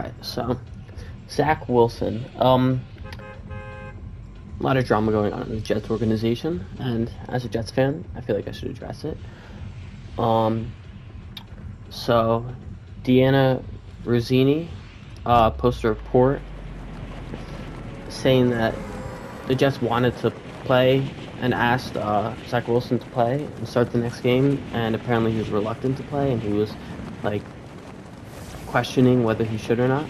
Alright, so Zach Wilson. A lot of drama going on in the Jets organization, and as a Jets fan, I feel like I should address it. Um, so Deanna Rosini posted a report saying that the Jets wanted to play and asked Zach Wilson to play and start the next game, and apparently he was reluctant to play, and he was like questioning whether he should or not.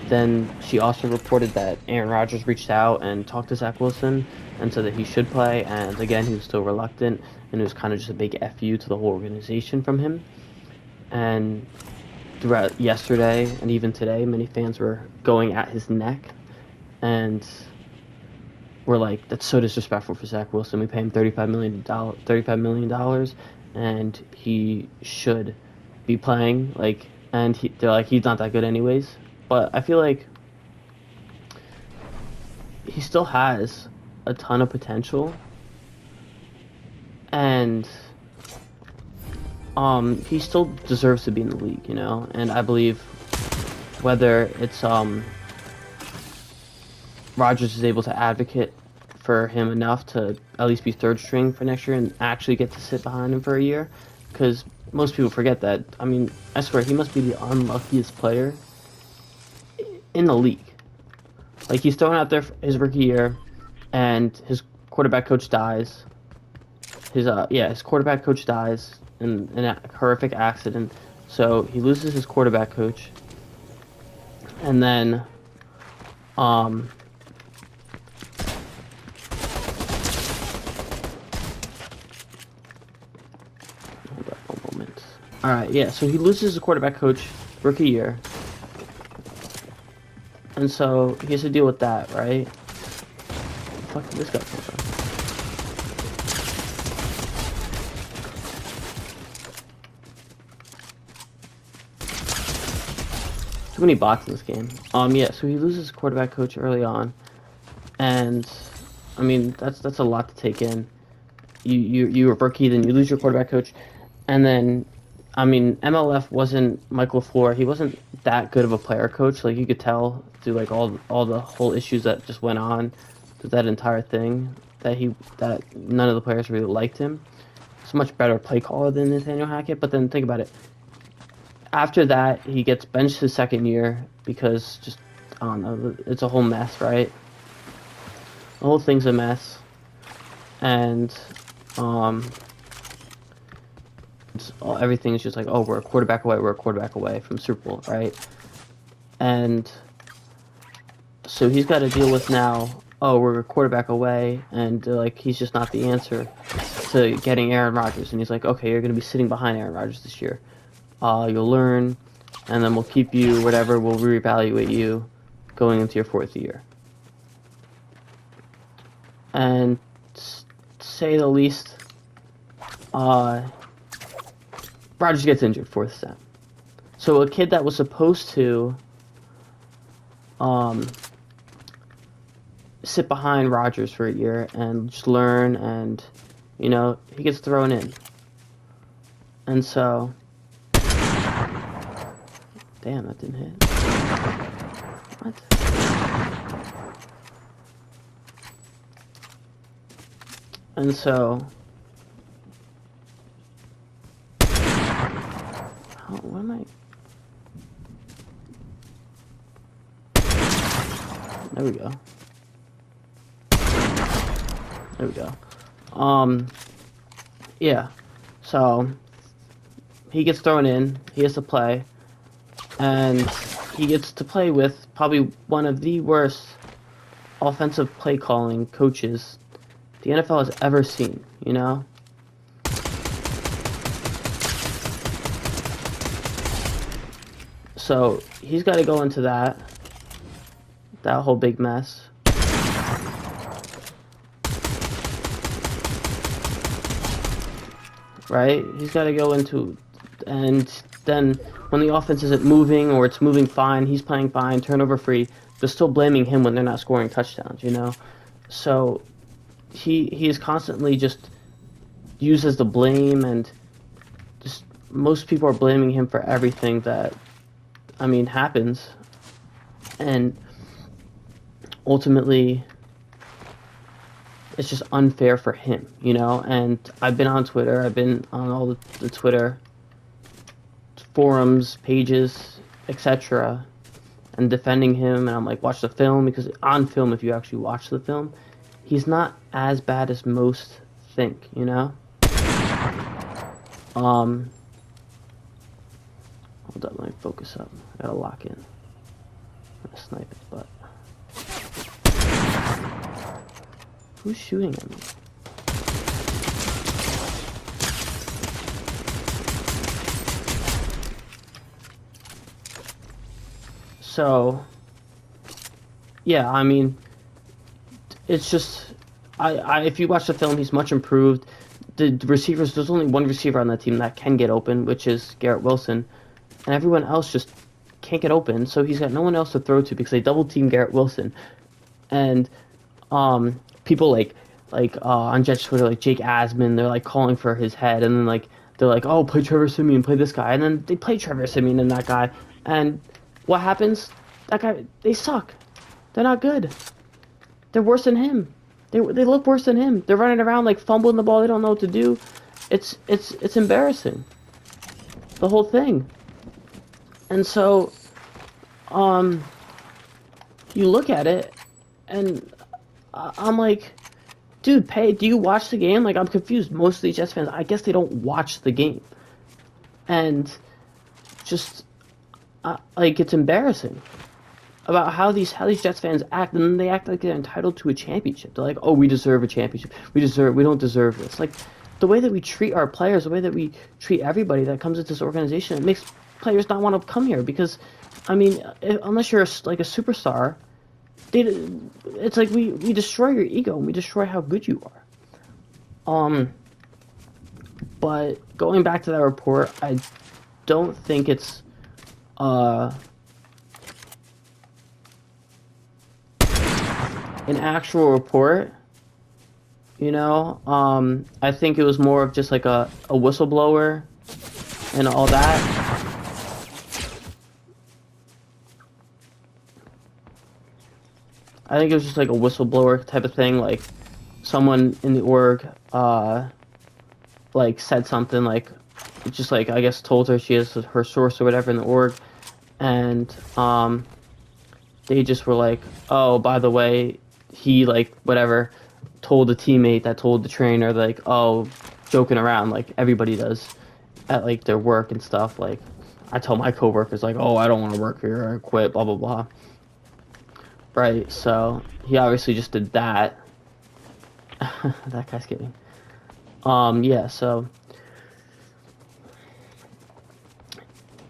Then she also reported that Aaron Rodgers reached out and talked to Zach Wilson and said that he should play, and again, he was still reluctant, and it was kind of just a big FU to the whole organization from him. And throughout yesterday and even today, many fans were going at his neck, and were like, "That's so disrespectful for Zach Wilson. We pay him $35 million, and he should be playing." And they're like, "He's not that good anyways." But I feel like he still has a ton of potential, and he still deserves to be in the league, you know. And I believe whether it's Rodgers is able to advocate for him enough to at least be third string for next year and actually get to sit behind him for a year, because most people forget that. I mean, I swear he must be the unluckiest player in the league. Like, he's thrown out there his rookie year, and his quarterback coach dies. His quarterback coach dies in a horrific accident. So he loses his quarterback coach, and then hold up one moment. All right, yeah. So he loses his quarterback coach rookie year, and so he has to deal with that, right? Fuck, this guy come from? Too many bots in this game. Yeah, so he loses his quarterback coach early on, and I mean that's a lot to take in. You're a rookie, then you lose your quarterback coach, and then I mean MLF wasn't Mike LaFleur. He wasn't that good of a player coach. Like, you could tell through like all the whole issues that just went on through that entire thing, that none of the players really liked him. He's a much better play caller than Nathaniel Hackett. But then think about it. After that, he gets benched his second year because just, I don't know, it's a whole mess, right? The whole thing's a mess, and um, everything is just like, oh, we're a quarterback away from Super Bowl, right? And so he's got to deal with now, oh, we're a quarterback away, and like, he's just not the answer to getting Aaron Rodgers. And he's like, okay, you're going to be sitting behind Aaron Rodgers this year. You'll learn, and then we'll keep you, whatever, we'll reevaluate you going into your fourth year. And to say the least, Rodgers gets injured fourth step. So a kid that was supposed to sit behind Rodgers for a year and just learn, and he gets thrown in. And so, damn, that didn't hit. What? And so, what am I? There we go. There we go. Yeah. So he gets thrown in. He has to play, and he gets to play with probably one of the worst offensive play calling coaches the NFL has ever seen. You know. So he's got to go into that whole big mess. Right? He's got to go into, and then when the offense isn't moving, or it's moving fine, he's playing fine, turnover free, they're still blaming him when they're not scoring touchdowns, you know? So he is constantly just used as the blame, and just most people are blaming him for everything that I mean, happens, and ultimately, it's just unfair for him, you know? And I've been on Twitter, I've been on all the Twitter forums, pages, etc., and defending him, and I'm like, watch the film, because on film, if you actually watch the film, he's not as bad as most think, you know? Hold up, let me focus up. I gotta lock in. I'm gonna snipe it, but... Who's shooting at me? So, yeah, I mean, it's just, if you watch the film, he's much improved. The receivers, there's only one receiver on that team that can get open, which is Garrett Wilson, and everyone else just can't get open. So he's got no one else to throw to because they double team Garrett Wilson, and people on Jets Twitter, like Jake Asman, they're like calling for his head, and then like they're like, oh, play Trevor Siemian, play this guy, and then they play Trevor Siemian and that guy, and what happens? That guy, they suck. They're not good. They're worse than him. They look worse than him. They're running around like fumbling the ball. They don't know what to do. It's embarrassing. The whole thing. And so, you look at it, and I'm like, dude, do you watch the game? Like, I'm confused. Most of these Jets fans, I guess they don't watch the game. And just, like, it's embarrassing about how these Jets fans act, and then they act like they're entitled to a championship. They're like, oh, we deserve a championship. We don't deserve this. Like, the way that we treat our players, the way that we treat everybody that comes into this organization, it makes players not want to come here because, I mean, unless you're like a superstar, it's like we destroy your ego and we destroy how good you are. But going back to that report, I don't think it's an actual report, you know. I think it was more of just like a whistleblower and all that. I think it was just like a whistleblower type of thing, like someone in the org like said something, like just like I guess told her she has her source or whatever in the org, and they just were like, oh, by the way, he like whatever told the teammate that told the trainer, like, oh, joking around like everybody does at like their work and stuff. Like I tell my coworkers like, oh, I don't want to work here, I quit, blah blah blah. Right, so he obviously just did that. That guy's kidding. Yeah, so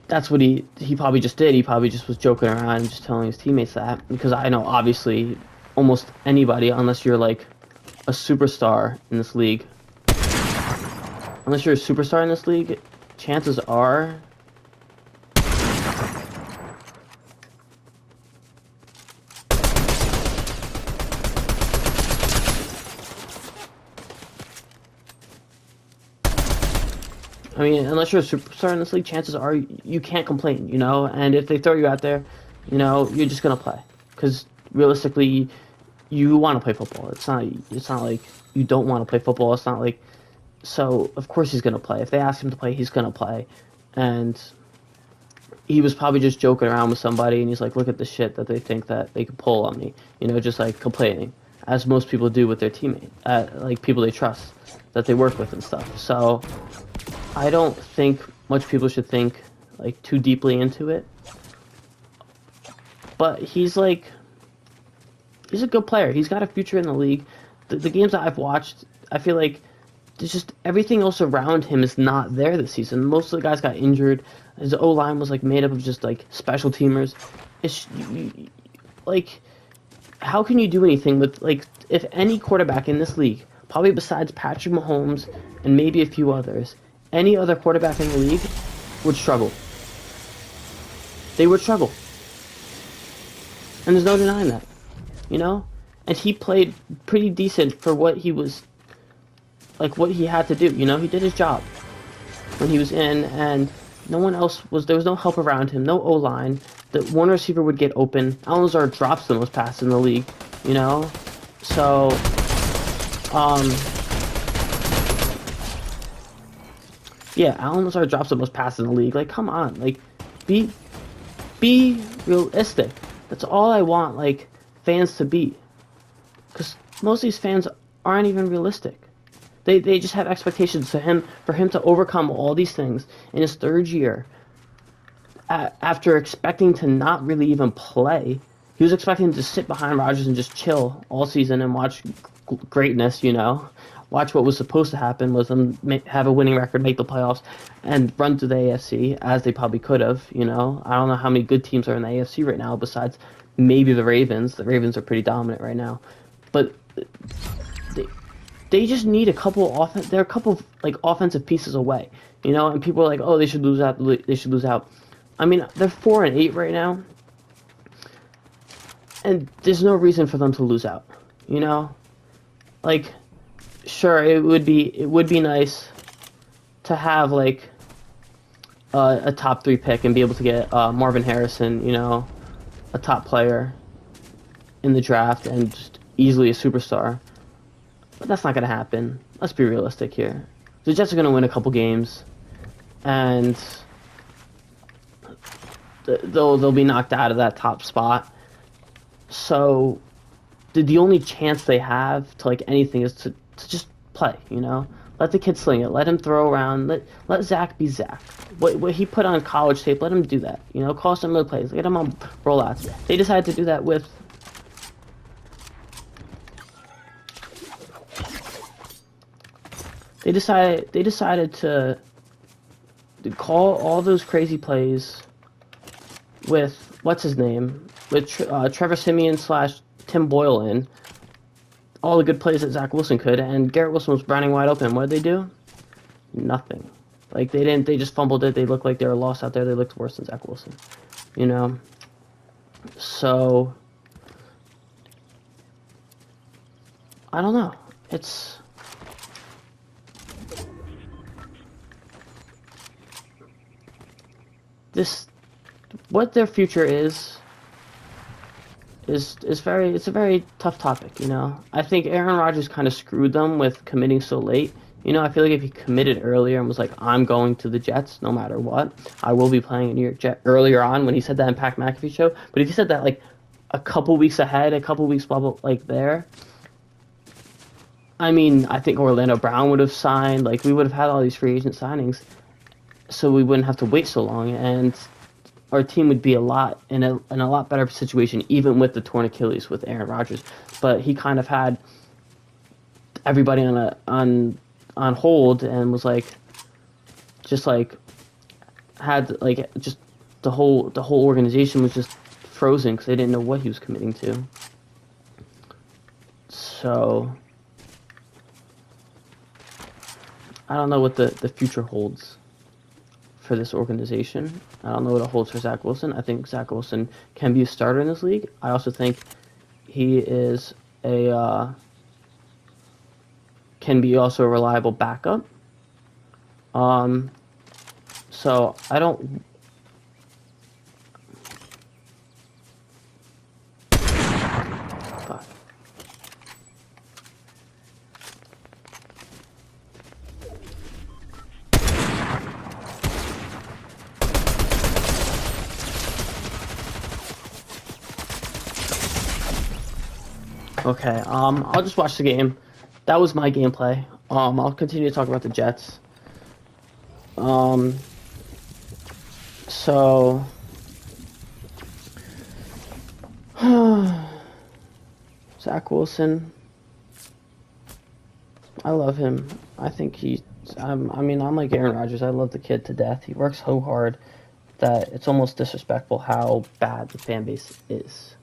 that's what he probably just did. He probably just was joking around and just telling his teammates that, because I know obviously almost anybody, unless you're like a superstar in this league, chances are unless you're a superstar in this league, chances are you can't complain, you know? And if they throw you out there, you know, you're just going to play. Because realistically, you want to play football. It's not like you don't want to play football. It's not like... So, of course he's going to play. If they ask him to play, he's going to play. And he was probably just joking around with somebody, and he's like, look at the shit that they think that they could pull on me. You know, just like complaining. As most people do with their teammate. Like people they trust, that they work with and stuff. So... I don't think much people should think like too deeply into it, but he's a good player. He's got a future in the league. The games that I've watched, I feel like there's just everything else around him is not there this season. Most of the guys got injured. His O-line was like made up of just like special teamers. It's like, how can you do anything with like, if any quarterback in this league, probably besides Patrick Mahomes and maybe a few others, any other quarterback in the league would struggle. They would struggle. And there's no denying that, you know? And he played pretty decent for what he was, like what he had to do, you know? He did his job when he was in, and No one else was. There was no help around him. No O line. The one receiver would get open. Allen Lazard drops the most passes in the league. You know, so um, yeah, Allen Lazard drops the most passes in the league. Like, come on, like, be be realistic. That's all I want, like, fans to be. Because most of these fans aren't even realistic. They just have expectations for him to overcome all these things in his third year. After expecting to not really even play, he was expecting to sit behind Rodgers and just chill all season and watch greatness. Watch what was supposed to happen was them have a winning record, make the playoffs, and run through the AFC as they probably could have. I don't know how many good teams are in the AFC right now besides maybe the Ravens. The Ravens are pretty dominant right now, but they, they just need a couple they're a couple of, like, offensive pieces away, and people are like, oh, they should lose out. They should lose out. I mean, they're 4-8 right now, and there's no reason for them to lose out. Like, sure, it would be nice to have, like, a top 3 pick and be able to get Marvin Harrison, a top player in the draft and just easily a superstar. But that's not going to happen. Let's be realistic here. The Jets are going to win a couple games, and they'll be knocked out of that top spot. So the only chance they have to, like, anything is to just play. Let the kid sling it. Let him throw around. Let Zach be Zach. What he put on college tape, let him do that. Call some other plays. Get him on rollouts. They decided to do that with. They decided to call all those crazy plays with what's his name, with Trevor Siemian / Tim Boyle in all the good plays that Zach Wilson could, and Garrett Wilson was running wide open. What did they do? Nothing. Like, they didn't. They just fumbled it. They looked like they were lost out there. They looked worse than Zach Wilson. So I don't know. It's this. What their future is it's a very tough topic. I think Aaron Rodgers kind of screwed them with committing so late. I feel like if he committed earlier and was like, I'm going to the Jets no matter what, I will be playing a New York Jet earlier on when he said that in Pat McAfee show. But if he said that, like, a couple weeks ahead, a couple weeks bubble, like, there, I mean, I think Orlando Brown would have signed. Like, we would have had all these free agent signings, so we wouldn't have to wait so long, and our team would be in a lot better situation, even with the torn Achilles with Aaron Rodgers. But he kind of had everybody on hold and was like, just like had like just the whole organization was just frozen because they didn't know what he was committing to. So I don't know what the future holds for this organization. I don't know what it holds for Zach Wilson. I think Zach Wilson can be a starter in this league. I also think he is can be also a reliable backup. So I don't. Fuck. Okay, I'll just watch the game. That was my gameplay. I'll continue to talk about the Jets. So Zach Wilson, I love him. I think I'm like Aaron Rodgers. I love the kid to death. He works so hard that it's almost disrespectful how bad the fan base is.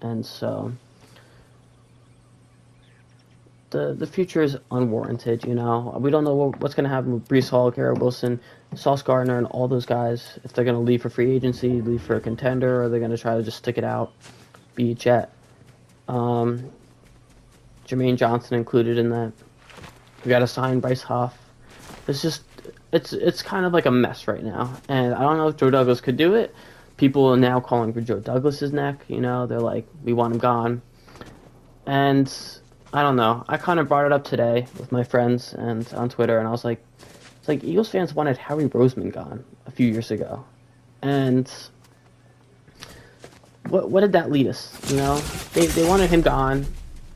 And so the future is unwarranted. We don't know what's going to happen with Breece Hall, Garrett Wilson, Sauce Gardner, and all those guys. If they're going to leave for free agency, leave for a contender, or they're going to try to just stick it out, be a Jet. Jermaine Johnson included in that. We got to sign Bryce Huff. It's just it's kind of like a mess right now, and I don't know if Joe Douglas could do it. People are now calling for Joe Douglas's neck. You know, they're like, we want him gone, and I don't know. I kind of brought it up today with my friends and on Twitter, and I was like, it's like Eagles fans wanted Howie Roseman gone a few years ago, and what did that lead us? You know, they wanted him gone,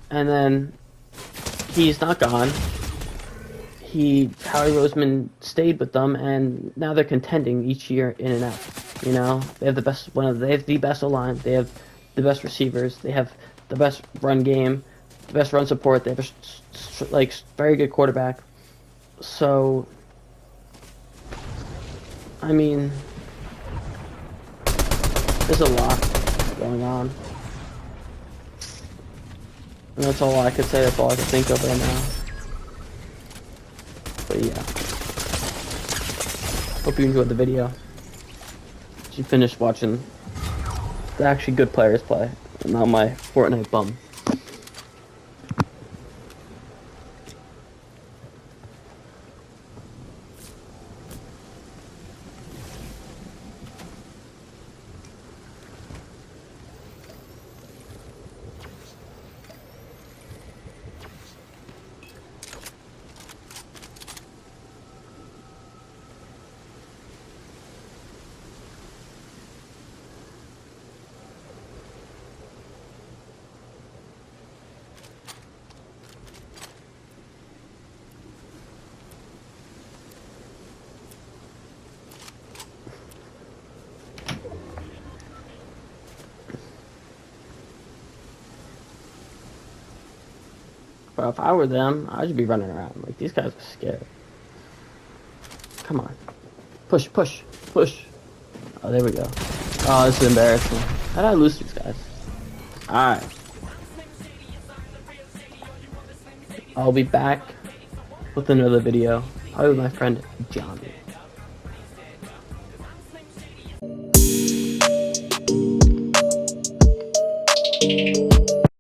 and then he's not gone. Howie Roseman stayed with them, and now they're contending each year in and out. You know, they have they have the best O-line, they have the best receivers, they have the best run game, the best run support. They have a like very good quarterback. So, I mean, there's a lot going on, and that's all I could say. That's all I could think of right now. But yeah, hope you enjoyed the video. You finished watching the actually good players play, and not my Fortnite bum. But if I were them, I'd just be running around. Like, these guys are scared. Come on. Push, push, push. Oh, there we go. Oh, this is embarrassing. How did I lose these guys? Alright. I'll be back with another video. Probably with my friend Johnny.